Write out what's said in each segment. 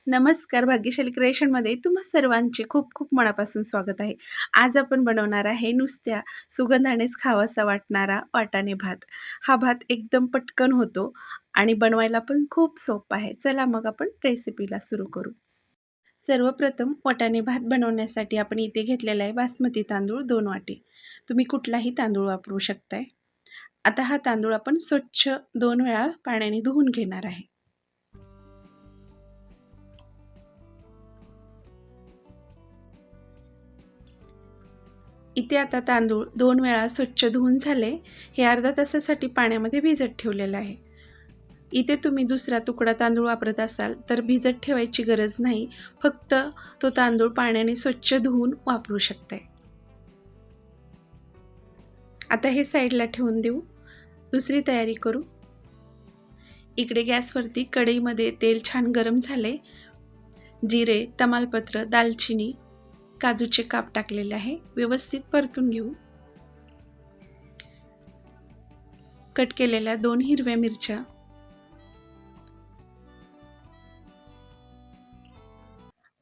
नमस्कार. भाग्यशाली क्रिएशनमध्ये तुम्हा सर्वांचे खूप खूप मनापासून स्वागत आहे. आज आपण बनवणार आहे नुसत्या सुगंधानेच खावासा वाटणारा वाटाणे भात. हा भात एकदम पटकन होतो आणि बनवायला पण खूप सोपा आहे. चला मग आपण रेसिपीला सुरू करू. सर्वप्रथम वाटाणे भात बनवण्यासाठी आपण इथे घेतलेला आहे बासमती तांदूळ 2 वाटी. तुम्ही कुठलाही तांदूळ वापरू शकताय. आता हा तांदूळ आपण स्वच्छ 2 वेळा पाण्याने धुवून घेणार आहे. इथे आता तांदूळ 2 वेळा स्वच्छ धुवून झाले. हे अर्ध्या तासासाठी पाण्यामध्ये भिजत ठेवलेलं आहे. इथे तुम्ही दुसरा तुकडा तांदूळ वापरत असाल तर भिजत ठेवायची गरज नाही. फक्त तो तांदूळ पाण्याने स्वच्छ धुवून वापरू शकताय. आता हे साईडला ठेवून देऊ. दुसरी तयारी करू. इकडे गॅसवरती कढईमध्ये तेल छान गरम झाले. जिरे, तमालपत्र, दालचिनी, काजूचे काप टाकलेले आहे. व्यवस्थित परतून घेऊ. कट केलेल्या 2 हिरव्या मिरच्या,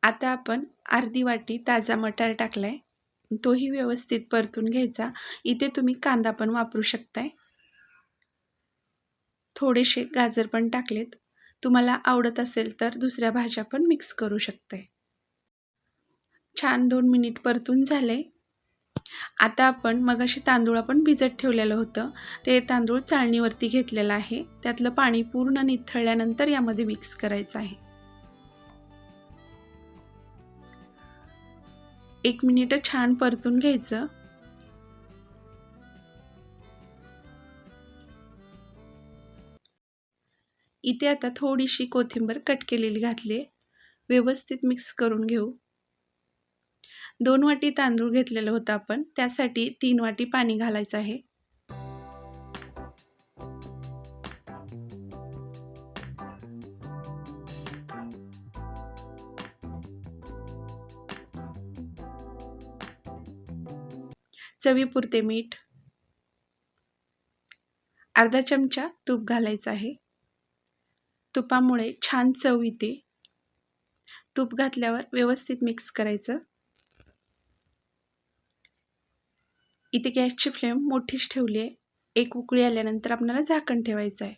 आता आपण अर्धी वाटी ताजा मटार टाकलाय. तोही व्यवस्थित परतून घ्यायचा. इथे तुम्ही कांदा पण वापरू शकताय. थोडेसे गाजर पण टाकलेत. तुम्हाला आवडत असेल तर दुसऱ्या भाज्या पण मिक्स करू शकताय. छान 2 मिनिट परतून झाले. आता आपण मगाशी तांदूळ आपण भिजत ठेवलेलं होतं, ते तांदूळ चाळणीवरती घेतलेलं आहे. त्यातलं पाणी पूर्ण निथळल्यानंतर यामध्ये मिक्स करायचं आहे. 1 मिनिट छान परतून घ्यायचं. इथे आता थोडीशी कोथिंबीर कट केलेली घातली. व्यवस्थित मिक्स करून घेऊ. 2 वाटी तांदूळ घेतलेलं होतं आपण, त्यासाठी 3 वाटी पाणी घालायचं आहे. चवीपुरते मीठ, अर्धा चमचा तूप घालायचं आहे. तुपामुळे छान चव येते. तूप घातल्यावर व्यवस्थित मिक्स करायचं. इथे गॅसची फ्लेम मोठीच ठेवली आहे. एक उकळी आल्यानंतर आपल्याला झाकण ठेवायचं आहे.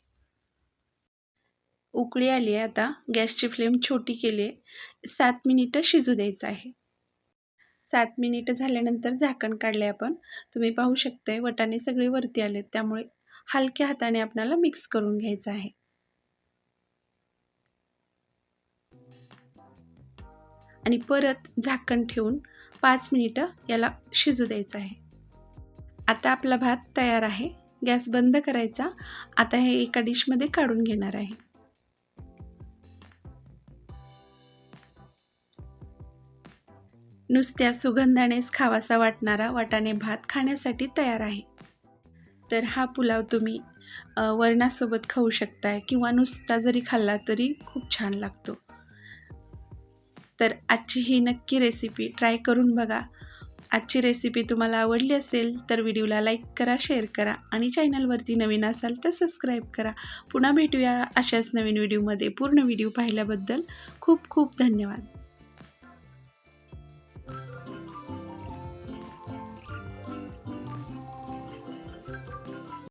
उकळी आली आहे. आता गॅसची फ्लेम छोटी केली आहे. 7 मिनिटं शिजू द्यायचं आहे. 7 मिनिटं झाल्यानंतर झाकण काढले आपण. तुम्ही पाहू शकताय वाटाणे सगळे वरती आलेत. त्यामुळे हलक्या हाताने आपल्याला मिक्स करून घ्यायचं आहे. आणि परत झाकण ठेवून 5 मिनिटं याला शिजू द्यायचं आहे. आता आपला भात तयार आहे. गॅस बंद करायचा. आता हे एका डिशमध्ये काढून घेणार आहे. नुसत्या सुगंधानेच खावासा वाटणारा वाटाणे भात खाण्यासाठी तयार आहे. तर हा पुलाव तुम्ही वरणासोबत खाऊ शकताय किंवा नुसता जरी खाल्ला तरी खूप छान लागतो. तर आजची ही नक्की रेसिपी ट्राय करून बघा. आजची रेसिपी तुम्हाला आवडली असेल तर व्हिडिओला लाईक करा, शेअर करा आणि चॅनलवरती नवीन असाल तर सबस्क्राईब करा. पुन्हा भेटूया अशाच नवीन व्हिडिओमध्ये. पूर्ण व्हिडिओ पाहिल्याबद्दल खूप खूप धन्यवाद.